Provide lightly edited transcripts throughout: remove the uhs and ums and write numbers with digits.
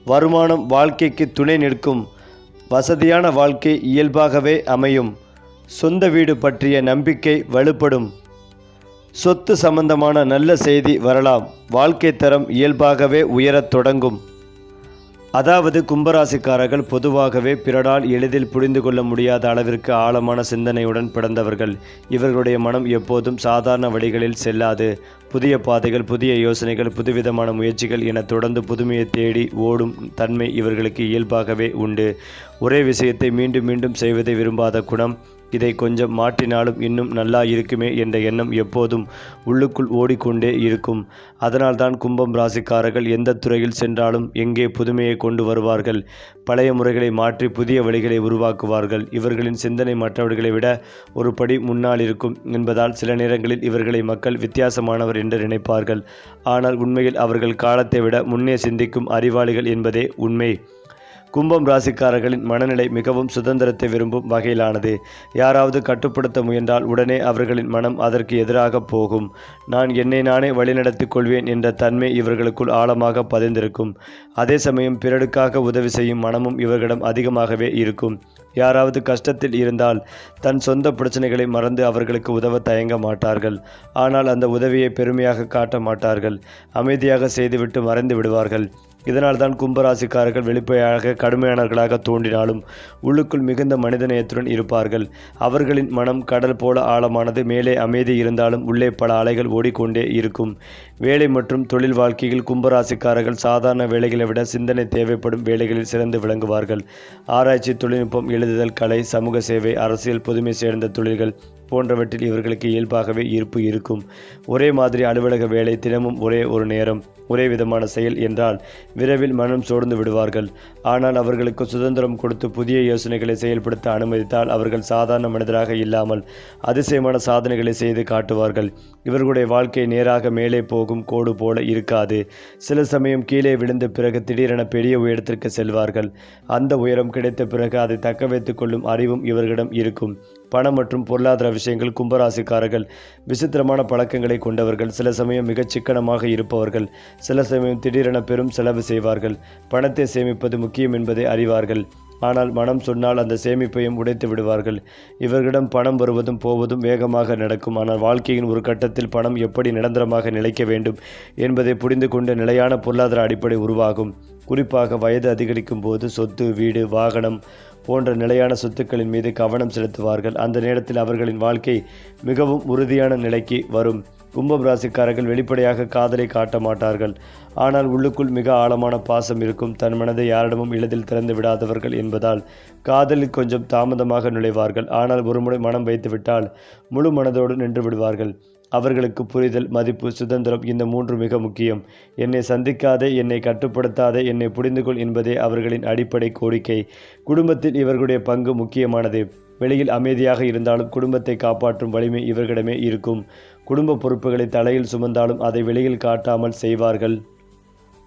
வருமானம் வாழ்க்கைக்கு துணை நிற்கும். வசதியான வாழ்க்கை இயல்பாகவே அமையும். சொந்த வீடு பற்றிய நம்பிக்கை வலுப்படும். சொத்து சம்பந்தமான நல்ல செய்தி வரலாம். வாழ்க்கை தரம் இயல்பாகவே உயரத் தொடங்கும். அதாவது கும்பராசிக்காரர்கள் பொதுவாகவே பிறரால் எளிதில் புரிந்து கொள்ள முடியாத அளவிற்கு ஆழமான சிந்தனையுடன் பிறந்தவர்கள். இவர்களுடைய மனம் எப்போதும் சாதாரண வழிகளில் செல்லாது. புதிய பாதைகள், புதிய யோசனைகள், புதுவிதமான முயற்சிகள் என தொடர்ந்து புதுமையை தேடி ஓடும் தன்மை இவர்களுக்கு இயல்பாகவே உண்டு. ஒரே விஷயத்தை மீண்டும் மீண்டும் செய்வதை விரும்பாத குணம். இதை கொஞ்சம் மாற்றினாலும் இன்னும் நல்லா இருக்குமே என்ற எண்ணம் எப்போதும் உள்ளுக்குள் ஓடிக்கொண்டே இருக்கும். அதனால்தான் கும்பம் ராசிக்காரர்கள் எந்த துறையில் சென்றாலும் எங்கே புதுமையை கொண்டு வருவார்கள். பழைய முறைகளை மாற்றி புதிய வழிகளை உருவாக்குவார்கள். இவர்களின் சிந்தனை மற்றவர்களை விட ஒரு படி முன்னால் இருக்கும் என்பதால் சில நேரங்களில் இவர்களை மக்கள் வித்தியாசமானவர் என்று நினைப்பார்கள். ஆனால் உண்மையில் அவர்கள் காலத்தை விட முன்னே சிந்திக்கும் அறிவாளிகள் என்பதே உண்மை. கும்பம் ராசிக்காரர்களின் மனநிலை மிகவும் சுதந்திரத்தை விரும்பும் வகையிலானது. யாராவது கட்டுப்படுத்த முயன்றால் உடனே அவர்களின் மனம் அதற்கு எதிராக போகும். நான் என்னை நானே வழிநடத்திக் கொள்வேன் என்ற தன்மை இவர்களுக்குள் ஆழமாக பதிந்திருக்கும். அதே சமயம் பிறருக்காக உதவி செய்யும் மனமும் இவர்களிடம் அதிகமாகவே இருக்கும். யாராவது கஷ்டத்தில் இருந்தால் தன் சொந்த பிரச்சனைகளை மறந்து அவர்களுக்கு உதவ தயங்க மாட்டார்கள். ஆனால் அந்த உதவியை பெருமையாக காட்ட மாட்டார்கள். அமைதியாக செய்துவிட்டு மறைந்து விடுவார்கள். இதனால்தான் கும்பராசிக்காரர்கள் வெளிப்படையாக கடுமையானவர்களாக தோன்றினாலும் உள்ளுக்குள் மிகுந்த மனிதநேயத்துடன் இருப்பார்கள். அவர்களின் மனம் கடல் போல ஆழமானது. மேலே அமைதி இருந்தாலும் உள்ளே பல அலைகள் ஓடிக்கொண்டே இருக்கும். வேலை மற்றும் தொழில் வாழ்க்கையில் கும்பராசிக்காரர்கள் சாதாரண வேலைகளை விட சிந்தனை தேவைப்படும் வேலைகளில் சிறந்து விளங்குவார்கள். ஆராய்ச்சி, தொழில்நுட்பம், எழுதுதல், கலை, சமூக சேவை, அரசியல், புதுமை சேர்ந்த தொழில்கள் போன்றவற்றில் இவர்களுக்கு இயல்பாகவே ஈர்ப்பு இருக்கும். ஒரே மாதிரி அலுவலக வேலை, தினமும் ஒரே ஒரு நேரம், ஒரே விதமான செயல் என்றால் விரைவில் மனம் சோர்ந்து விடுவார்கள். ஆனால் அவர்களுக்கு சுதந்திரம் கொடுத்து புதிய யோசனைகளை செயல்படுத்த அனுமதித்தால் அவர்கள் சாதாரண மனிதராக இல்லாமல் அதிசயமான சாதனைகளை செய்து காட்டுவார்கள். இவர்களுடைய வாழ்க்கை நேராக மேலே போகும் கோடு போல இருக்காது. சில சமயம் கீழே விழுந்த பிறகு திடீரென பெரிய உயரத்திற்கு செல்வார்கள். அந்த உயரம் கிடைத்த பிறகு அதை தக்க வைத்துக் கொள்ளும் அறிவும் இவர்களிடம் இருக்கும். பணம் மற்றும் பொருளாதார விஷயங்கள் கும்பராசிக்காரர்கள் விசித்திரமான பழக்கங்களை கொண்டவர்கள். சில சமயம் மிகச் சிக்கனமாக இருப்பவர்கள். சில சமயம் திடீரென பெரும் செலவு செய்வார்கள். பணத்தை சேமிப்பது முக்கியம் என்பதை அறிவார்கள். ஆனால் மனம் சொன்னால் அந்த சேமிப்பையும் உடைத்து விடுவார்கள். இவர்களிடம் பணம் வருவதும் போவதும் வேகமாக நடக்கும். ஆனால் வாழ்க்கையின் ஒரு கட்டத்தில் பணம் எப்படி நிரந்தரமாக நிலைக்க வேண்டும் என்பதை புரிந்து கொண்ட நிலையான பொருளாதார அடிப்படை உருவாகும். குறிப்பாக வயது அதிகரிக்கும் போது சொத்து, வீடு, வாகனம் போன்ற நிலையான சொத்துக்களின் மீது கவனம் செலுத்துவார்கள். அந்த நேரத்தில் அவர்களின் வாழ்க்கை மிகவும் உறுதியான நிலைக்கு வரும். கும்பம் ராசிக்காரர்கள் வெளிப்படையாக காதலை காட்ட மாட்டார்கள். ஆனால் உள்ளுக்குள் மிக ஆழமான பாசம் இருக்கும். தன் மனதை யாரிடமும் எளிதில் திறந்து விடாதவர்கள் என்பதால் காதலில் கொஞ்சம் தாமதமாக நுழைவார்கள். ஆனால் ஒருமுறை மனம் வைத்துவிட்டால் முழு மனதோடு நின்று விடுவார்கள். அவர்களுக்கு புரிதல், மதிப்பு, சுதந்திரம் இந்த மூன்று மிக முக்கியம். என்னை சந்திக்காதே, என்னை கட்டுப்படுத்தாதே, என்னை புரிந்துகொள் என்பதே அவர்களின் அடிப்படை கோரிக்கை. குடும்பத்தில் இவர்களுடைய பங்கு முக்கியமானது. வெளியில் அமைதியாக இருந்தாலும் குடும்பத்தை காப்பாற்றும் வலிமை இவர்களிடமே இருக்கும். குடும்ப பொறுப்புகளை தலையில் சுமந்தாலும் அதை வெளியில் காட்டாமல் செய்வார்கள்.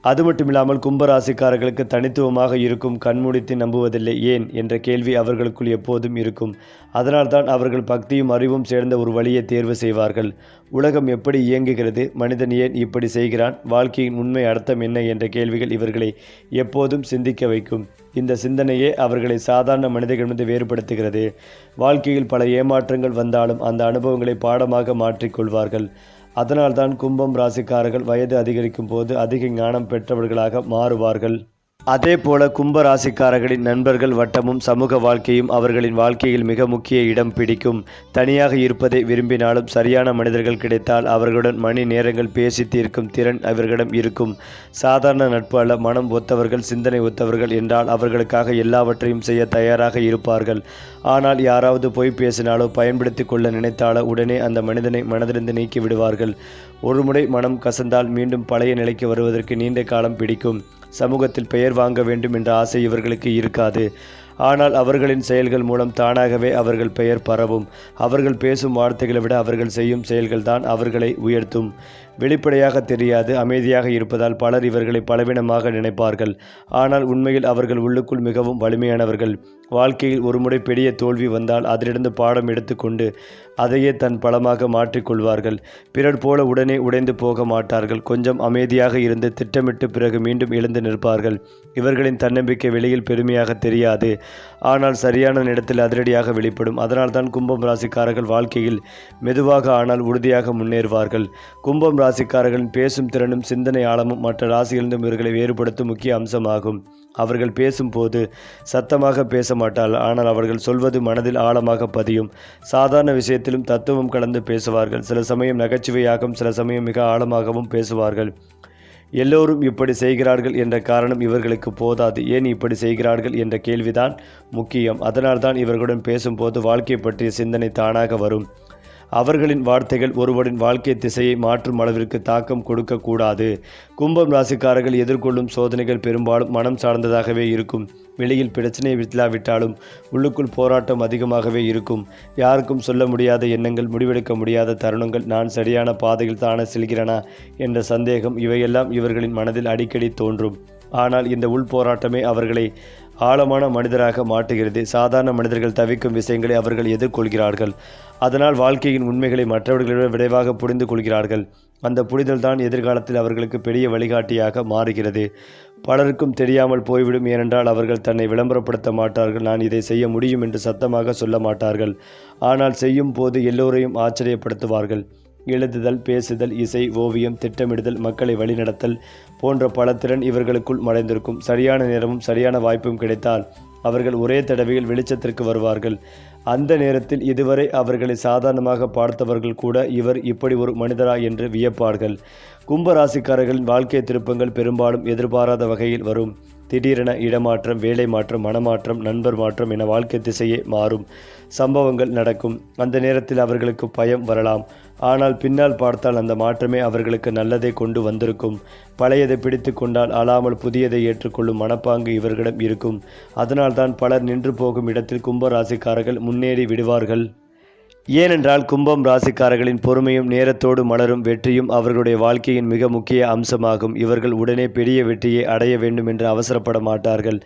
அது மட்டுமில்லாமல் கும்பராசிக்காரர்களுக்கு தனித்துவமாக இருக்கும். கண்மூடித்து நம்புவதில்லை ஏன் என்ற கேள்வி அவர்களுக்குள் எப்போதும் இருக்கும். அதனால்தான் அவர்கள் பக்தியும் அறிவும் சேர்ந்த ஒரு வழியை தேர்வு செய்வார்கள். உலகம் எப்படி இயங்குகிறது, மனிதன் ஏன் இப்படி செய்கிறான், வாழ்க்கையின் உண்மை அர்த்தம் என்ன என்ற கேள்விகள் இவர்களை எப்போதும் சிந்திக்க வைக்கும். இந்த சிந்தனையே அவர்களை சாதாரண மனிதர்களிடமிருந்து வேறுபடுத்துகிறது. வாழ்க்கையில் பல ஏமாற்றங்கள் வந்தாலும் அந்த அனுபவங்களை பாடமாக மாற்றிக்கொள்வார்கள். அதனால்தான் கும்பம் ராசிக்காரர்கள் வயது அதிகரிக்கும் போது அதிக ஞானம் பெற்றவர்களாக மாறுவார்கள். அதே போல கும்ப ராசிக்காரர்களின் நண்பர்கள் வட்டமும் சமூக வாழ்க்கையும் அவர்களின் வாழ்க்கையில் மிக முக்கிய இடம் பிடிக்கும். தனியாக இருப்பதை விரும்பினாலும் சரியான மனிதர்கள் கிடைத்தால் அவர்களுடன் மணி நேரங்கள் பேசி தீர்க்கும் திறன் அவர்களிடம் இருக்கும். சாதாரண நட்பு அல்ல, மனம் ஒத்தவர்கள், சிந்தனை ஒத்தவர்கள் என்றால் அவர்களுக்காக எல்லாவற்றையும் செய்ய தயாராக இருப்பார்கள். ஆனால் யாராவது பொய் பேசினாலோ பயன்படுத்தி கொள்ள நினைத்தாலோ உடனே அந்த மனிதனை மனதிலிருந்து நீக்கி விடுவார்கள். ஒருமுறை மனம் கசந்தால் மீண்டும் பழைய நிலைக்கு வருவதற்கு நீண்ட காலம் பிடிக்கும். சமூகத்தில் பெயர் வாங்க வேண்டும் என்ற ஆசை இவர்களுக்கு இருக்காது. ஆனால் அவர்களின் செயல்கள் மூலம் தானாகவே அவர்கள் பெயர் பரவும். அவர்கள் பேசும் வார்த்தைகளை விட அவர்கள் செய்யும் செயல்கள்தான் அவர்களை உயர்த்தும். வெளிப்படையாக தெரியாது, அமைதியாக இருப்பதால் பலர் இவர்களை பலவீனமாக நினைப்பார்கள். ஆனால் உண்மையில் அவர்கள் உள்ளுக்குள் மிகவும் வலிமையானவர்கள். வாழ்க்கையில் ஒருமுறை பெரிய தோல்வி வந்தால் அதிலிருந்து பாடம் எடுத்துக்கொண்டு அதையே தன் பலமாக மாற்றிக்கொள்வார்கள். பிறர் போல உடனே உடைந்து போக மாட்டார்கள். கொஞ்சம் அமைதியாக இருந்து திட்டமிட்டு பிறகு மீண்டும் எழுந்து நிற்பார்கள். இவர்களின் தன்னம்பிக்கை வெளியில் பெருமையாக தெரியாது, ஆனால் சரியான இடத்தில் அதிரடியாக வெளிப்படும். அதனால்தான் கும்பம் ராசிக்காரர்கள் வாழ்க்கையில் மெதுவாக ஆனால் உறுதியாக முன்னேறுவார்கள். கும்பம் ராசிக்காரர்களின் பேசும் திறனும் சிந்தனை ஆழமும் மற்ற ராசிகளிலிருந்து இவர்களை வேறுபடுத்தும் முக்கிய அம்சமாகும். அவர்கள் பேசும்போது சத்தமாக பேச மாட்டார்கள், ஆனால் அவர்கள் சொல்வது மனதில் ஆழமாக பதியும். சாதாரண விஷயத்திலும் தத்துவம் கலந்து பேசுவார்கள். சில சமயம் நகைச்சுவையாகவும் சில சமயம் மிக ஆழமாகவும் பேசுவார்கள். எல்லோரும் இப்படி செய்கிறார்கள் என்ற காரணம் இவர்களுக்கு போதாது. ஏன் இப்படி செய்கிறார்கள் என்ற கேள்விதான் முக்கியம். அதனால்தான் இவர்களுடன் பேசும்போது வாழ்க்கை பற்றிய சிந்தனை தானாக வரும். அவர்களின் வார்த்தைகள் ஒருவரின் வாழ்க்கை திசையை மாற்றும் அளவிற்கு தாக்கம் கொடுக்கக்கூடாது. கும்பம் ராசிக்காரர்கள் எதிர்கொள்ளும் சோதனைகள் பெரும்பாலும் மனம் சார்ந்ததாகவே இருக்கும். வெளியில் பிரச்சனை இல்லாவிட்டாலும் உள்ளுக்குள் போராட்டம் அதிகமாகவே இருக்கும். யாருக்கும் சொல்ல முடியாத எண்ணங்கள், முடிவெடுக்க முடியாத தருணங்கள், நான் சரியான பாதையில் தானே செல்கிறேனா என்ற சந்தேகம், இவையெல்லாம் இவர்களின் மனதில் அடிக்கடி தோன்றும். ஆனால் இந்த உள் போராட்டமே அவர்களை ஆழமான மனிதராக மாற்றுகிறது. சாதாரண மனிதர்கள் தவிக்கும் விஷயங்களை அவர்கள் எதிர்கொள்கிறார்கள். அதனால் வாழ்க்கையின் உண்மைகளை மற்றவர்களை விரைவாக புரிந்து கொள்கிறார்கள். அந்த புரிதல் தான் எதிர்காலத்தில் அவர்களுக்கு பெரிய வழிகாட்டியாக மாறுகிறது. பலருக்கும் தெரியாமல் போய்விடும். ஏனென்றால் அவர்கள் தன்னை விளம்பரப்படுத்த மாட்டார்கள். நான் இதை செய்ய முடியும் என்று சத்தமாக சொல்ல மாட்டார்கள். ஆனால் செய்யும் போது எல்லோரையும் ஆச்சரியப்படுத்துவார்கள். எழுதுதல், பேசுதல், இசை, ஓவியம், திட்டமிடுதல், மக்களை வழிநடத்தல் போன்ற பல திறன் இவர்களுக்குள் மறைந்திருக்கும். சரியான நேரமும் சரியான வாய்ப்பும் கிடைத்தால் அவர்கள் ஒரே தடவையில் வெளிச்சத்திற்கு வருவார்கள். அந்த நேரத்தில் இதுவரை அவர்களை சாதாரணமாக பார்த்தவர்கள் கூட இவர் இப்படி ஒரு மனிதரா என்று வியப்பார்கள். கும்பராசிக்காரர்களின் வாழ்க்கை திருப்பங்கள் பெரும்பாலும் எதிர்பாராத வகையில் வரும். திடீரென இடமாற்றம், வேலை மாற்றம், மனமாற்றம், நண்பர் மாற்றம் என வாழ்க்கை திசையே மாறும் சம்பவங்கள் நடக்கும். அந்த நேரத்தில் அவர்களுக்கு பயம் வரலாம். ஆனால் பின்னால் பார்த்தால் அந்த மாற்றமே அவர்களுக்கு நல்லதை கொண்டு வந்திருக்கும். பழையதை பிடித்து கொண்டால் அழாமல் புதியதை ஏற்றுக்கொள்ளும் மனப்பாங்கு இவர்களிடம் இருக்கும். அதனால்தான் பலர் நின்று போகும் இடத்தில் கும்ப ராசிக்காரர்கள் முன்னேறி விடுவார்கள். ஏனென்றால் கும்பம் ராசிக்காரர்களின் பொறுமையும் நேரத்தோடு மலரும் வெற்றியும் அவர்களுடைய வாழ்க்கையின் மிக முக்கிய அம்சமாகும். இவர்கள் உடனே பெரிய வெற்றியை அடைய வேண்டும் என்று அவசரப்பட மாட்டார்கள்.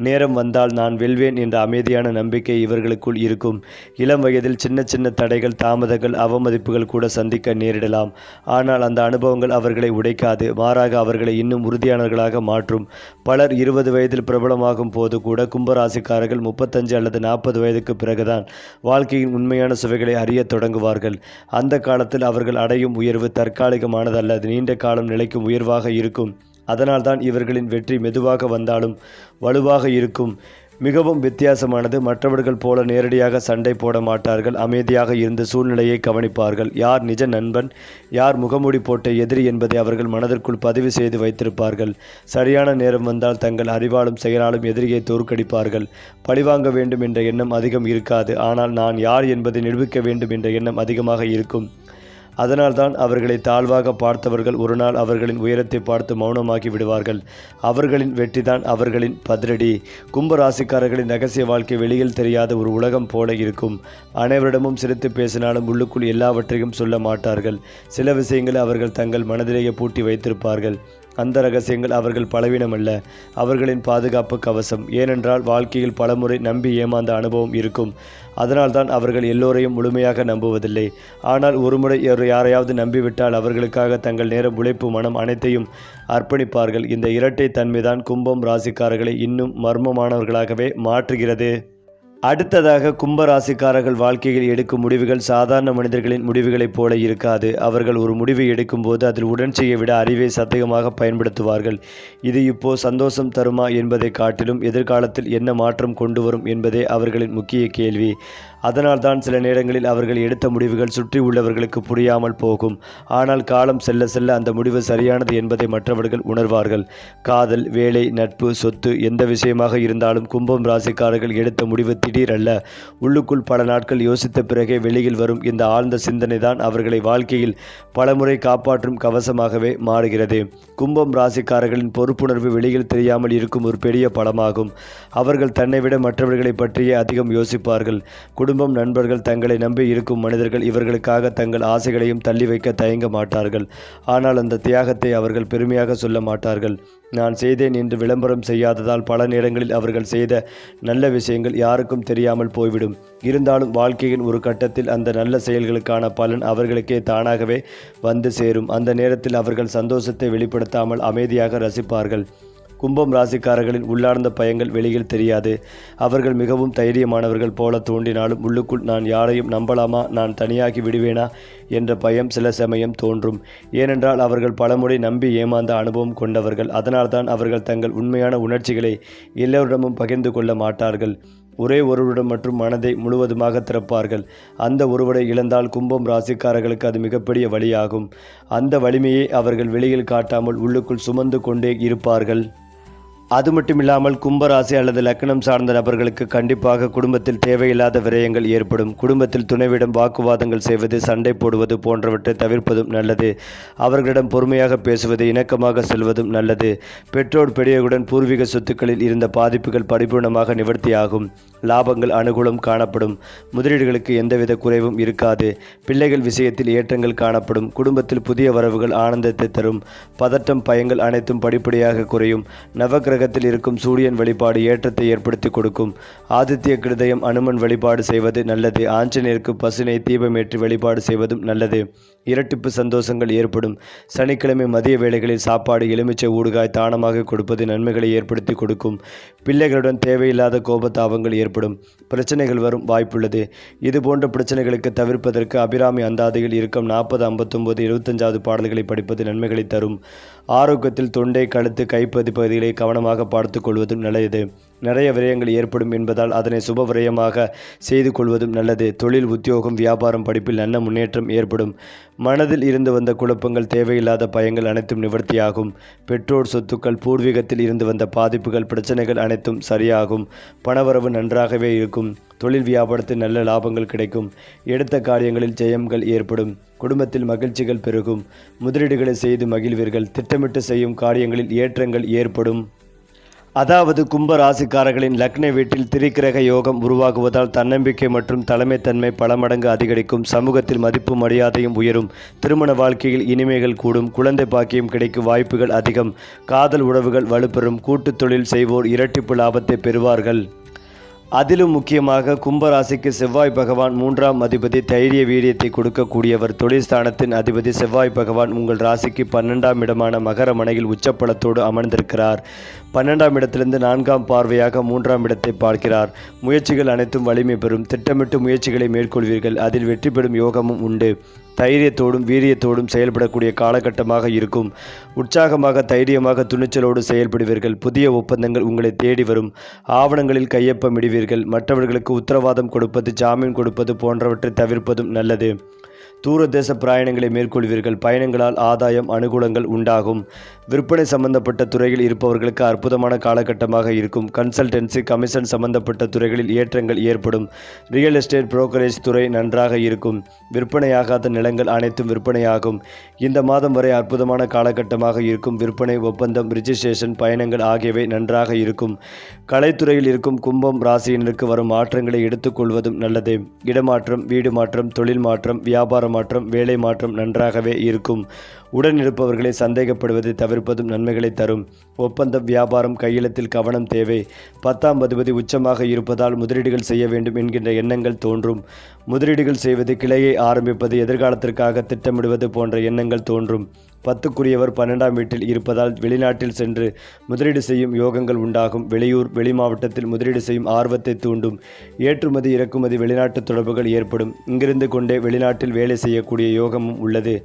நேரம் வந்தால் நான் வெல்வேன் என்ற அமைதியான நம்பிக்கை இவர்களுக்குள் இருக்கும். இளம் வயதில் சின்ன சின்ன தடைகள், தாமதங்கள், அவமதிப்புகள் கூட சந்திக்க நேரிடலாம். ஆனால் அந்த அனுபவங்கள் அவர்களை உடைக்காது, மாறாக அவர்களை இன்னும் உறுதியானவர்களாக மாற்றும். பலர் 20 வயதில் பிரபலமாகும் போது கூட கும்பராசிக்காரர்கள் 35 அல்லது 40 வயதுக்கு பிறகுதான் வாழ்க்கையின் உண்மையான சுவைகளை அறிய தொடங்குவார்கள். அந்த காலத்தில் அவர்கள் அடையும் உயர்வு தற்காலிகமானதல்ல, அது நீண்ட காலம் நிலைக்கும் உயர்வாக இருக்கும். அதனால்தான் இவர்களின் வெற்றி மெதுவாக வந்தாலும் வலுவாக இருக்கும். மிகவும் வித்தியாசமானது. மற்றவர்கள் போல நேரடியாக சண்டை போட மாட்டார்கள். அமைதியாக இருந்து சூழ்நிலையை கவனிப்பார்கள். யார் நிஜ நண்பன், யார் முகமூடி போட்ட எதிரி என்பதை அவர்கள் மனதிற்குள் பதிவு செய்து வைத்திருப்பார்கள். சரியான நேரம் வந்தால் தங்கள் அறிவாலும் செயலாலும் எதிரியை தோற்கடிப்பார்கள். பழிவாங்க வேண்டும் என்ற எண்ணம் அதிகம் இருக்காது. ஆனால் நான் யார் என்பதை நிரூபிக்க வேண்டும் என்ற எண்ணம் அதிகமாக இருக்கும். அதனால்தான் அவர்களை தாழ்வாக பார்த்தவர்கள் ஒரு நாள் அவர்களின் உயரத்தை பார்த்து மௌனமாகி விடுவார்கள். அவர்களின் வெற்றிதான் அவர்களின் பதிலடி. கும்பராசிக்காரர்களின் ரகசிய வாழ்க்கை வெளியில் தெரியாத ஒரு உலகம் போல இருக்கும். அனைவரிடமும் சிரித்து பேசினாலும் உள்ளுக்குள் எல்லாவற்றையும் சொல்ல மாட்டார்கள். சில விஷயங்களை அவர்கள் தங்கள் மனதிலேயே பூட்டி வைத்திருப்பார்கள். அந்த ரகசியங்கள் அவர்கள் பலவீனமல்ல, அவர்களின் பாதுகாப்பு கவசம். ஏனென்றால் வாழ்க்கையில் பலமுறை நம்பி ஏமாந்த அனுபவம் இருக்கும். அதனால்தான் அவர்கள் எல்லோரையும் முழுமையாக நம்புவதில்லை. ஆனால் ஒருமுறை யாரையாவது நம்பிவிட்டால் அவர்களுக்காக தங்கள் நேரம், உழைப்பு, மனம் அனைத்தையும் அர்ப்பணிப்பார்கள். இந்த இரட்டை தன்மைதான் கும்பம் ராசிக்காரர்களை இன்னும் மர்மமானவர்களாகவே மாற்றுகிறது. அடுத்ததாக கும்பராசிக்காரர்கள் வாழ்க்கையில் எடுக்கும் முடிவுகள் சாதாரண மனிதர்களின் முடிவுகளைப் போல இருக்காது. அவர்கள் ஒரு முடிவை எடுக்கும்போது அதில் உணர்ச்சியை விட அறிவை சத்தியமாக பயன்படுத்துவார்கள். இது இப்போ சந்தோஷம் தருமா என்பதை காட்டிலும் எதிர்காலத்தில் என்ன மாற்றம் கொண்டு வரும் என்பதே அவர்களின் முக்கிய கேள்வி. அதனால்தான் சில நேரங்களில் அவர்கள் எடுத்த முடிவுகள் சுற்றி உள்ளவர்களுக்கு புரியாமல் போகும். ஆனால் காலம் செல்ல செல்ல அந்த முடிவு சரியானது என்பதை மற்றவர்கள் உணர்வார்கள். காதல், வேலை, நட்பு, சொத்து எந்த விஷயமாக இருந்தாலும் கும்பம் ராசிக்காரர்கள் எடுத்த முடிவு திடீரல்ல. உள்ளுக்குள் பல நாட்கள் யோசித்த பிறகே வெளியில் வரும் இந்த ஆழ்ந்த சிந்தனை தான் அவர்களை வாழ்க்கையில் பலமுறை காப்பாற்றும் கவசமாகவே மாறுகிறது. கும்பம் ராசிக்காரர்களின் பொறுப்புணர்வு வெளியில் தெரியாமல் இருக்கும் ஒரு பெரிய பலமாகும். அவர்கள் தன்னை விட மற்றவர்களை பற்றியே அதிகம் யோசிப்பார்கள். குடும்பம், நண்பர்கள், தங்களை நம்பி இருக்கும் மனிதர்கள் இவர்களுக்காக தங்கள் ஆசைகளையும் தள்ளி வைக்க தயங்க மாட்டார்கள். ஆனால் அந்த தியாகத்தை அவர்கள் பெருமையாக சொல்ல மாட்டார்கள். நான் செய்தேன் என்று விளம்பரம் செய்யாததால் பல நேரங்களில் அவர்கள் செய்த நல்ல விஷயங்கள் யாருக்கும் தெரியாமல் போய்விடும். இருந்தாலும் வாழ்க்கையின் ஒரு கட்டத்தில் அந்த நல்ல செயல்களுக்கான பலன் அவர்களுக்கே தானாகவே வந்து சேரும். அந்த நேரத்தில் அவர்கள் சந்தோஷத்தை வெளிப்படுத்தாமல் அமைதியாக ரசிப்பார்கள். கும்பம் ராசிக்காரர்களின் உள்ளார்ந்த பயங்கள் வெளியில் தெரியாது. அவர்கள் மிகவும் தைரியமானவர்கள் போல தோன்றினாலும் உள்ளுக்குள் நான் யாரையும் நம்பலாமா, நான் தனியாகி விடுவேனா என்ற பயம் சில சமயம் தோன்றும். ஏனென்றால் அவர்கள் பலமுறை நம்பி ஏமாந்த அனுபவம் கொண்டவர்கள். அதனால்தான் அவர்கள் தங்கள் உண்மையான உணர்ச்சிகளை எல்லோரிடமும் பகிர்ந்து கொள்ள மாட்டார்கள். ஒரே ஒருவரிடம் மற்றும் மனதை முழுவதுமாக திறப்பார்கள். அந்த ஒருவரை இழந்தால் கும்பம் ராசிக்காரர்களுக்கு அது மிகப்பெரிய வலியாகும். அந்த வலிமையை அவர்கள் வெளியில் காட்டாமல் உள்ளுக்குள் சுமந்து கொண்டே இருப்பார்கள். அது மட்டுமில்லாமல் கும்பராசி அல்லது லக்னம் சார்ந்த நபர்களுக்கு கண்டிப்பாக குடும்பத்தில் தேவையில்லாத விரயங்கள் ஏற்படும். குடும்பத்தில் துணைவிடம் வாக்குவாதங்கள் செய்வது, சண்டை போடுவது போன்றவற்றை தவிர்ப்பதும் நல்லது. அவர்களிடம் பொறுமையாக பேசுவது, இணக்கமாக செல்வதும் நல்லது. பெற்றோர் பெரியவர்களுடன் பூர்வீக சொத்துக்களில் இருந்த பாதிப்புகள் பரிபூர்ணமாக நிவர்த்தியாகும். லாபங்கள் அனுகூலம் காணப்படும். முதலீடுகளுக்கு எந்தவித குறைவும் இருக்காது. பிள்ளைகள் விஷயத்தில் ஏற்றங்கள் காணப்படும். குடும்பத்தில் புதிய வரவுகள் ஆனந்தத்தை தரும். பதட்டம், பயங்கள் அனைத்தும் படிப்படியாக குறையும். நவக்கிரகத்தில் இருக்கும் சூரியன் வழிபாடு ஏற்றத்தை ஏற்படுத்தி கொடுக்கும். ஆதித்ய கிருதயம் அனுமன் வழிபாடு செய்வது நல்லது. ஆஞ்சநேயருக்கு பசுனை தீபமேற்றி வழிபாடு செய்வதும் நல்லது. இரட்டிப்பு சந்தோஷங்கள் ஏற்படும். சனிக்கிழமை மதிய வேளைகளில் சாப்பாடு, எலுமிச்சை ஊறுகாய் தானமாக கொடுப்பது நன்மைகளை ஏற்படுத்தி கொடுக்கும். பிள்ளைகளுடன் தேவையில்லாத கோபதாபங்கள் ஏற்படும். பிரச்சனைகள் வரும் வாய்ப்புள்ளது. இது போன்ற பிரச்சனைகளுக்கு தவிர்ப்பதற்கு அபிராமி அந்தாதியில் இருக்கும் 40, 59, 75வது பாடல்களை படிப்பது நன்மைகளை தரும். ஆரோக்கியத்தில் தொண்டை, கழுத்து, கைப்பதி பகுதிகளை கவனமாக பார்த்து கொள்வதும் நல்லது. நிறைய விரயங்கள் ஏற்படும் என்பதால் அதனை சுப விரயமாக செய்து கொள்வதும் நல்லது. தொழில், உத்தியோகம், வியாபாரம், படிப்பில் நல்ல முன்னேற்றம் ஏற்படும். மனதில் இருந்து வந்த குழப்பங்கள், தேவையில்லாத பயங்கள் அனைத்தும் நிவர்த்தியாகும். பெற்றோர் சொத்துக்கள், பூர்வீகத்தில் இருந்து வந்த பாதிப்புகள், பிரச்சனைகள் அனைத்தும் சரியாகும். பணவரவு நன்றாகவே இருக்கும். தொழில் வியாபாரத்தில் நல்ல லாபங்கள் கிடைக்கும். எடுத்த காரியங்களில் ஜெயங்கள் ஏற்படும். குடும்பத்தில் மகிழ்ச்சிகள் பெருகும். முதலீடுகளை செய்து மகிழ்வீர்கள். திட்டமிட்டு செய்யும் காரியங்களில் ஏற்றங்கள் ஏற்படும். அதாவது கும்ப ராசிக்காரர்களின் லக்ன வீட்டில் திரிக்கிரக யோகம் உருவாகுவதால் தன்னம்பிக்கை மற்றும் தலைமைத்தன்மை பல மடங்கு அதிகரிக்கும். சமூகத்தில் மதிப்பு மரியாதையும் உயரும். திருமண வாழ்க்கையில் இனிமைகள் கூடும். குழந்தை பாக்கியம் கிடைக்கும் வாய்ப்புகள் அதிகம். காதல் உறவுகள் வலுப்பெறும். கூட்டுத் தொழில் செய்வோர் இரட்டிப்பு லாபத்தை பெறுவார்கள். அதிலும் முக்கியமாக கும்பராசிக்கு செவ்வாய் பகவான் 3ஆம் அதிபதி, தைரிய வீரியத்தை கொடுக்கக்கூடியவர். தொழில் ஸ்தானத்தின் அதிபதி செவ்வாய் பகவான் உங்கள் ராசிக்கு 12ஆம் இடமான மகர மனையில் உச்சப்பலத்தோடு அமர்ந்திருக்கிறார். 12ஆம் இடத்திலிருந்து 4ஆம் பார்வையாக 3ஆம் இடத்தை பார்க்கிறார். முயற்சிகள் அனைத்தும் வலிமை பெறும். திட்டமிட்டு முயற்சிகளை மேற்கொள்வீர்கள். அதில் வெற்றி பெறும் யோகமும் உண்டு. தைரியத்தோடும் வீரியத்தோடும் செயல்படக்கூடிய காலகட்டமாக இருக்கும். உற்சாகமாக, தைரியமாக, துணிச்சலோடு செயல்படுவீர்கள். புதிய ஒப்பந்தங்கள் உங்களை தேடி வரும். ஆவணங்களில் கையொப்பமிடுவீர்கள். மற்றவர்களுக்கு உத்தரவாதம் கொடுப்பது, ஜாமீன் கொடுப்பது போன்றவற்றை தவிர்ப்பதும் நல்லது. தூரதேச பிரயாணங்களை மேற்கொள்வீர்கள். பயணங்களால் ஆதாயம், அனுகூலங்கள் உண்டாகும். விற்பனை சம்பந்தப்பட்ட துறையில் இருப்பவர்களுக்கு அற்புதமான காலகட்டமாக இருக்கும். கன்சல்டன்சி, கமிஷன் சம்பந்தப்பட்ட துறைகளில் ஏற்றங்கள் ஏற்படும். ரியல் எஸ்டேட், புரோக்கரேஜ் துறை நன்றாக இருக்கும். விற்பனையாகாத நிலங்கள் அனைத்தும் விற்பனையாகும். இந்த மாதம் வரை அற்புதமான காலகட்டமாக இருக்கும். விற்பனை, ஒப்பந்தம், ரிஜிஸ்ட்ரேஷன், பயணங்கள் ஆகியவை நன்றாக இருக்கும். கலைத்துறையில் இருக்கும் கும்பம் ராசியினருக்கு வரும் மாற்றங்களை எடுத்துக்கொள்வதும் நல்லது. இடமாற்றம், வீடு மாற்றம், தொழில் மாற்றம், வியாபார மாற்றம், வேலை மாற்றம் நன்றாகவே இருக்கும். உடன் இருப்பவர்களை சந்தேகப்படுவதை தவிர்ப்பதும் நன்மைகளை தரும். ஒப்பந்தம், வியாபாரம், கையெழுத்தில் கவனம் தேவை. 10ஆம் அதிபதி உச்சமாக இருப்பதால் முதலீடுகள் செய்ய வேண்டும் என்கின்ற எண்ணங்கள் தோன்றும். முதலீடுகள் செய்வது, கிளையை ஆரம்பிப்பது, எதிர்காலத்திற்காக திட்டமிடுவது போன்ற எண்ணங்கள் தோன்றும். 10க்குரியவர் 12ஆம் வீட்டில் இருப்பதால் வெளிநாட்டில் சென்று முதலீடு செய்யும் யோகங்கள் உண்டாகும். வெளியூர் வெளி மாவட்டத்தில் முதலீடு செய்யும் ஆர்வத்தை தூண்டும். ஏற்றுமதி இறக்குமதி வெளிநாட்டு தொடர்புகள் ஏற்படும். இங்கிருந்து கொண்டே வெளிநாட்டில் வேலை செய்யக்கூடிய யோகமும் உள்ளது.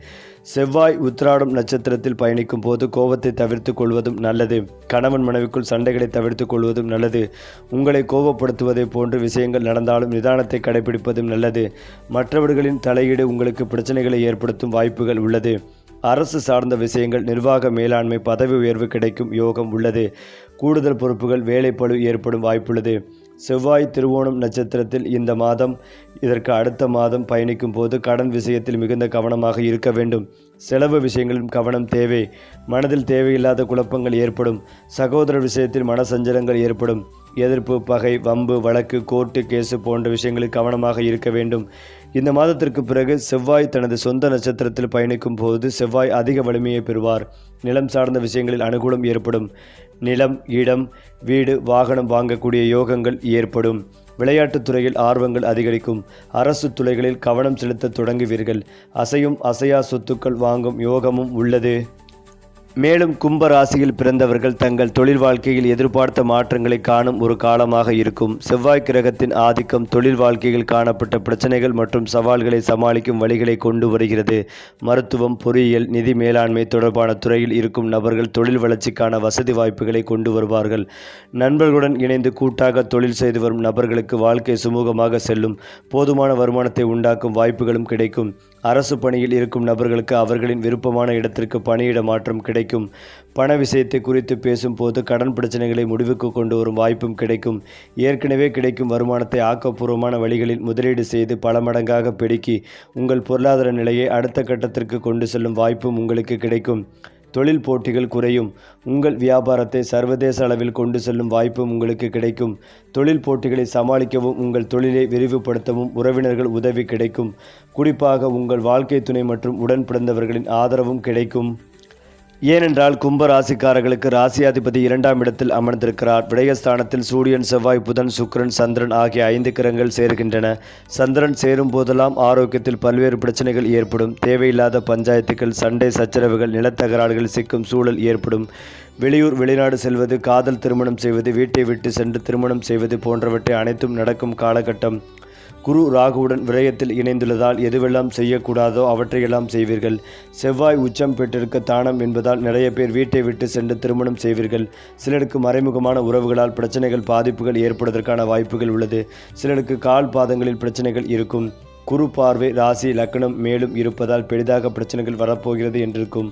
செவ்வாய் உத்திராடம் நட்சத்திரத்தில் பயணிக்கும் போது கோபத்தை தவிர்த்து கொள்வதும் நல்லது. கணவன் மனைவிக்குள் சண்டைகளை தவிர்த்து கொள்வதும் நல்லது. உங்களை கோபப்படுத்துவதை போன்று விஷயங்கள் நடந்தாலும் நிதானத்தை கடைபிடிப்பதும் நல்லது. மற்றவர்களின் தலையீடு உங்களுக்கு பிரச்சனைகளை ஏற்படுத்தும் வாய்ப்புகள் உள்ளது. அரசு சார்ந்த விஷயங்கள், நிர்வாக மேலாண்மை, பதவி உயர்வு கிடைக்கும் யோகம் உள்ளது. கூடுதல் பொறுப்புகள், வேலைப்பளு ஏற்படும் வாய்ப்புள்ளது. செவ்வாய் திருவோணம் நட்சத்திரத்தில் இந்த மாதம் இதற்கு அடுத்த மாதம் பயணிக்கும் போது கடன் விஷயத்தில் மிகுந்த கவனமாக இருக்க வேண்டும். செலவு விஷயங்களிலும் கவனம் தேவை. மனதில் தேவையில்லாத குழப்பங்கள் ஏற்படும். சகோதரர் விஷயத்தில் மனசஞ்சலங்கள் ஏற்படும். எதிர்ப்பு, பகை, வம்பு, வழக்கு, கோர்ட்டு கேசு போன்ற விஷயங்களில் கவனமாக இருக்க வேண்டும். இந்த மாதத்திற்கு பிறகு செவ்வாய் தனது சொந்த நட்சத்திரத்தில் பயணிக்கும் போது செவ்வாய் அதிக வலிமையை பெறுவார். நிலம் சார்ந்த விஷயங்களில் அனுகூலம் ஏற்படும். நிலம், இடம், வீடு, வாகனம் வாங்கக்கூடிய யோகங்கள் ஏற்படும். விளையாட்டுத் துறையில் ஆர்வங்கள் அதிகரிக்கும். அரசு துறைகளில் கவனம் செலுத்த தொடங்குவீர்கள். அசையும் அசையா சொத்துக்கள் வாங்கும் யோகமும் உள்ளது. மேலும் கும்ப ராசியில் பிறந்தவர்கள் தங்கள் தொழில் வாழ்க்கையில் எதிர்பார்த்த மாற்றங்களை காணும் ஒரு காலமாக இருக்கும். செவ்வாய் கிரகத்தின் ஆதிக்கம் தொழில் வாழ்க்கையில் காணப்பட்ட பிரச்சனைகள் மற்றும் சவால்களை சமாளிக்கும் வழிகளை கொண்டு வருகிறது. மருத்துவம், பொறியியல், நிதி மேலாண்மை தொடர்பான துறையில் இருக்கும் நபர்கள் தொழில் வளர்ச்சிக்கான வசதி வாய்ப்புகளை கொண்டு வருவார்கள். நண்பர்களுடன் இணைந்து கூட்டாக தொழில் செய்து வரும் நபர்களுக்கு வாழ்க்கை சுமூகமாக செல்லும். போதுமான வருமானத்தை உண்டாக்கும் வாய்ப்புகளும் கிடைக்கும். அரசு பணியில் இருக்கும் நபர்களுக்கு அவர்களின் விருப்பமான இடத்திற்கு பணியிட மாற்றம் கிடைக்கும். பண விஷயத்தை குறித்து பேசும் போது கடன் பிரச்சனைகளை முடிவுக்கு கொண்டு வரும் வாய்ப்பும் கிடைக்கும். ஏற்கனவே கிடைக்கும் வருமானத்தை ஆக்கப்பூர்வமான வழிகளில் முதலீடு செய்து பல மடங்காக பெருக்கி உங்கள் பொருளாதார நிலையை அடுத்த கட்டத்திற்கு கொண்டு செல்லும் வாய்ப்பும் உங்களுக்கு கிடைக்கும். தொழில் போட்டிகள் குறையும். உங்கள் வியாபாரத்தை சர்வதேச அளவில் கொண்டு செல்லும் வாய்ப்பும் உங்களுக்கு கிடைக்கும். தொழில் போட்டிகளை சமாளிக்கவும் உங்கள் தொழிலை விரிவுபடுத்தவும் உறவினர்கள் உதவி கிடைக்கும். குறிப்பாக உங்கள் வாழ்க்கை துணை மற்றும் உடன் பிறந்தவர்களின் ஆதரவும் கிடைக்கும். ஏனென்றால் கும்ப ராசிக்காரர்களுக்கு ராசியாதிபதி 2ஆம் இடத்தில் அமர்ந்திருக்கிறார். விடயஸ்தானத்தில் சூரியன், செவ்வாய், புதன், சுக்கிரன், சந்திரன் ஆகிய 5 கிரகங்கள் சேர்கின்றன. சந்திரன் சேரும் போதெல்லாம் ஆரோக்கியத்தில் பல்வேறு பிரச்சனைகள் ஏற்படும். தேவையில்லாத பஞ்சாயத்துகள், சண்டை சச்சரவுகள், நிலத்தகராறுகள் சிக்கும் சூழல் ஏற்படும். வெளியூர் வெளிநாடு செல்வது, காதல் திருமணம் செய்வது, வீட்டை விட்டு சென்று திருமணம் செய்வது போன்றவற்றை அனைத்தும் நடக்கும் காலகட்டம். குரு ராகுவுடன் விரயத்தில் இணைந்துள்ளதால் எதுவெல்லாம் செய்யக்கூடாதோ அவற்றையெல்லாம் செய்வீர்கள். செவ்வாய் உச்சம் பெற்றிருக்க தானம் என்பதால் நிறைய பேர் வீட்டை விட்டு சென்று திருமணம் செய்வீர்கள். சிலருக்கு மறைமுகமான உறவுகளால் பிரச்சனைகள், பாதிப்புகள் ஏற்படுவதற்கான வாய்ப்புகள் உள்ளது. சிலருக்கு கால் பாதங்களில் பிரச்சனைகள் இருக்கும். குரு பார்வை ராசி லக்னம் மேலும் இருப்பதால் பெரிதாக பிரச்சனைகள் வரப்போகிறது என்றிருக்கும்.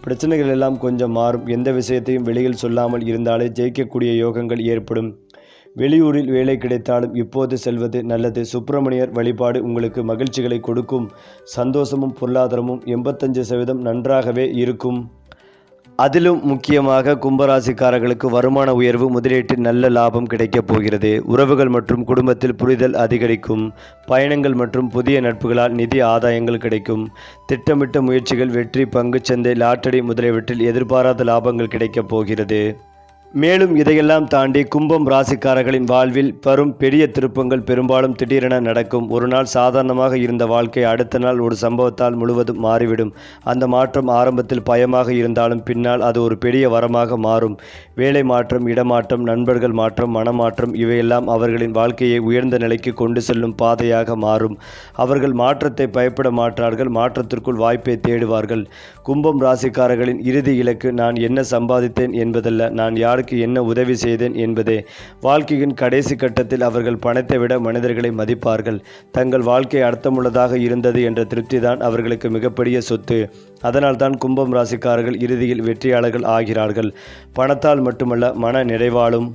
பிரச்சனைகள் எல்லாம் கொஞ்சம் மாறும். எந்த விஷயத்தையும் வெளியில் சொல்லாமல் இருந்தாலே ஜெயிக்கக்கூடிய யோகங்கள் ஏற்படும். வெளியூரில் வேலை கிடைத்தாலும் இப்போது செல்வது நல்லது. சுப்பிரமணியர் வழிபாடு உங்களுக்கு மகிழ்ச்சிகளை கொடுக்கும். சந்தோஷமும் பொருளாதாரமும் 85% நன்றாகவே இருக்கும். அதிலும் முக்கியமாக கும்பராசிக்காரர்களுக்கு வருமான உயர்வு, முதலீட்டில் நல்ல லாபம் கிடைக்கப் போகிறது. உறவுகள் மற்றும் குடும்பத்தில் புரிதல் அதிகரிக்கும். பயணங்கள் மற்றும் புதிய நட்புகளால் நிதி ஆதாயங்கள் கிடைக்கும். திட்டமிட்ட முயற்சிகள் வெற்றி. பங்குச்சந்தை, லாட்டரி முதலியவற்றில் எதிர்பாராத லாபங்கள் கிடைக்கப் போகிறது. மேலும் இதையெல்லாம் தாண்டி கும்பம் ராசிக்காரர்களின் வாழ்வில் வரும் பெரிய திருப்பங்கள் பெரும்பாலும் திடீரென நடக்கும். ஒரு நாள் சாதாரணமாக இருந்த வாழ்க்கை அடுத்த நாள் ஒரு சம்பவத்தால் முழுவதும் மாறிவிடும். அந்த மாற்றம் ஆரம்பத்தில் பயமாக இருந்தாலும் பின்னால் அது ஒரு பெரிய வரமாக மாறும். வேலை மாற்றம், இடமாற்றம், நண்பர்கள் மாற்றம், மனமாற்றம் இவையெல்லாம் அவர்களின் வாழ்க்கையை உயர்ந்த நிலைக்கு கொண்டு செல்லும் பாதையாக மாறும். அவர்கள் மாற்றத்தை பயப்பட மாட்டார்கள். மாற்றத்திற்குள் வாய்ப்பை தேடுவார்கள். கும்பம் ராசிக்காரர்களின் இறுதி இலக்கு நான் என்ன சம்பாதித்தேன் என்பதல்ல, நான் யாருக்கு என்ன உதவி செய்தேன் என்பதே. வாழ்க்கையின் கடைசி கட்டத்தில் அவர்கள் பணத்தை விட மனிதர்களை மதிப்பார்கள். தங்கள் வாழ்க்கை அர்த்தமுள்ளதாக இருந்தது என்ற திருப்திதான் அவர்களுக்கு மிகப்பெரிய சொத்து. அதனால்தான் கும்பம் ராசிக்காரர்கள் இறுதியில் வெற்றியாளர்கள் ஆகிறார்கள். பணத்தால் மட்டுமல்ல, மன நிறைவாலும்.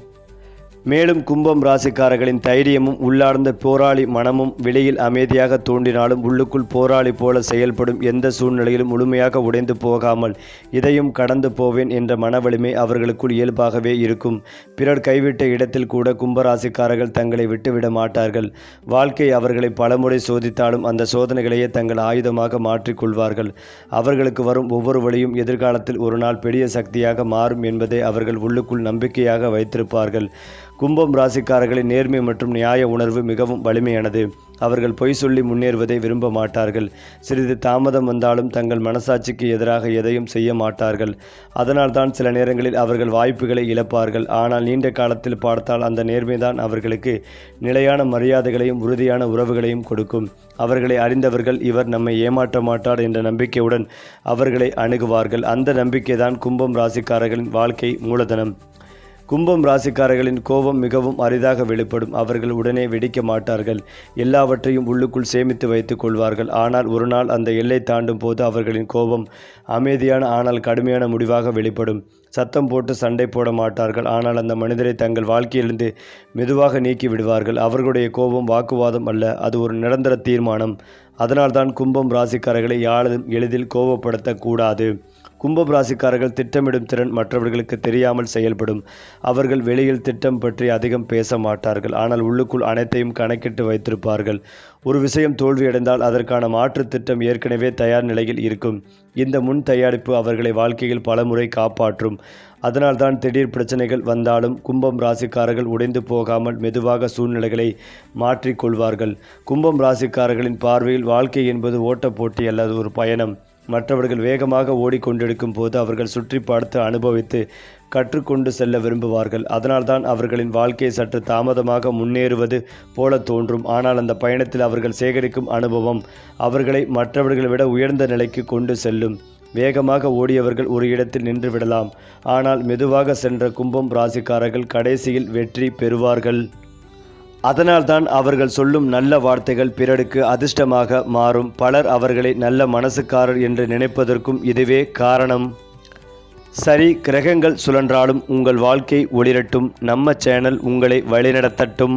மேலும் கும்பம் ராசிக்காரர்களின் தைரியமும் உள்ளார்ந்த போராளி மனமும் வெளியில் அமைதியாக தோன்றினாலும் உள்ளுக்குள் போராளி போல செயல்படும். எந்த சூழ்நிலையிலும் முழுமையாக உடைந்து போகாமல் இதையும் கடந்து போவேன் என்ற மனவலிமை அவர்களுக்குள் இயல்பாகவே இருக்கும். பிறர் கைவிட்ட இடத்தில் கூட கும்பராசிக்காரர்கள் தங்களை விட்டுவிட மாட்டார்கள். வாழ்க்கை அவர்களை பலமுறை சோதித்தாலும் அந்த சோதனைகளையே தங்கள் ஆயுதமாக மாற்றிக்கொள்வார்கள். அவர்களுக்கு வரும் ஒவ்வொரு வழியும் எதிர்காலத்தில் ஒரு நாள் பெரிய சக்தியாக மாறும் என்பதை அவர்கள் உள்ளுக்குள் நம்பிக்கையாக வைத்திருப்பார்கள். கும்பம் ராசிக்காரர்களின் நேர்மை மற்றும் நியாய உணர்வு மிகவும் வலிமையானது. அவர்கள் பொய் சொல்லி முன்னேறுவதை விரும்ப மாட்டார்கள். சிறிது தாமதம் வந்தாலும் தங்கள் மனசாட்சிக்கு எதிராக எதையும் செய்ய மாட்டார்கள். அதனால்தான் சில நேரங்களில் அவர்கள் வாய்ப்புகளை இழப்பார்கள். ஆனால் நீண்ட காலத்தில் பார்த்தால் அந்த நேர்மைதான் அவர்களுக்கு நிலையான மரியாதைகளையும் உறுதியான உறவுகளையும் கொடுக்கும். அவர்களை அறிந்தவர்கள் இவர் நம்மை ஏமாற்ற மாட்டார் என்ற நம்பிக்கையுடன் அவர்களை அணுகுவார்கள். அந்த நம்பிக்கைதான் கும்பம் ராசிக்காரர்களின் வாழ்க்கை மூலதனம். கும்பம் ராசிக்காரர்களின் கோபம் மிகவும் அரிதாக வெளிப்படும். அவர்கள் உடனே வெடிக்க மாட்டார்கள். எல்லாவற்றையும் உள்ளுக்குள் சேமித்து வைத்துக் கொள்வார்கள். ஆனால் ஒரு நாள் அந்த எல்லை தாண்டும் போது அவர்களின் கோபம் அமைதியான ஆனால் கடுமையான முடிவாக வெளிப்படும். சத்தம் போட்டு சண்டை போட மாட்டார்கள். ஆனால் அந்த மனிதரை தங்கள் வாழ்க்கையிலிருந்து மெதுவாக நீக்கி விடுவார்கள். அவர்களுடைய கோபம் வாக்குவாதம் அல்ல, அது ஒரு நிரந்தர தீர்மானம். அதனால்தான் கும்பம் ராசிக்காரர்களை யாரும் எளிதில் கோபப்படுத்தக்கூடாது. கும்பம் ராசிக்காரர்கள் திட்டமிடும் திறன் மற்றவர்களுக்கு தெரியாமல் செயல்படும். அவர்கள் வெளியில் திட்டம் பற்றி அதிகம் பேச மாட்டார்கள். ஆனால் உள்ளுக்குள் அனைத்தையும் கணக்கிட்டு வைத்திருப்பார்கள். ஒரு விஷயம் தோல்வியடைந்தால் அதற்கான மாற்று திட்டம் ஏற்கனவே தயார் நிலையில் இருக்கும். இந்த முன் தயாரிப்பு அவர்களை வாழ்க்கையில் பலமுறை காப்பாற்றும். அதனால்தான் திடீர் பிரச்சனைகள் வந்தாலும் கும்பம் ராசிக்காரர்கள் உடைந்து போகாமல் மெதுவாக சூழ்நிலைகளை மாற்றிக்கொள்வார்கள். கும்பம் ராசிக்காரர்களின் பார்வையில் வாழ்க்கை என்பது ஓட்டப் போட்டி அல்லது ஒரு பயணம். மற்றவர்கள் வேகமாக ஓடிக்கொண்டிருக்கும் போது அவர்கள் சுற்றி பார்த்து அனுபவித்து கற்றுக்கொண்டு செல்ல விரும்புவார்கள். அதனால்தான் அவர்களின் வாழ்க்கை சற்று தாமதமாக முன்னேறுவது போல தோன்றும். ஆனால் அந்த பயணத்தில் அவர்கள் சேகரிக்கும் அனுபவம் அவர்களை மற்றவர்களை விட உயர்ந்த நிலைக்கு கொண்டு செல்லும். வேகமாக ஓடியவர்கள் ஒரு இடத்தில் நின்று விடலாம். ஆனால் மெதுவாக சென்ற கும்பம் ராசிக்காரர்கள் கடைசியில் வெற்றி பெறுவார்கள். அதனால்தான் அவர்கள் சொல்லும் நல்ல வார்த்தைகள் பிறருக்கு அதிர்ஷ்டமாக மாறும். பலர் அவர்களை நல்ல மனசுக்காரர் என்று நினைப்பதற்கும் இதுவே காரணம். சரி, கிரகங்கள் சுழன்றாலும் உங்கள் வாழ்க்கை ஒளிரட்டும். நம்ம சேனல் உங்களை வழிநடத்தட்டும்.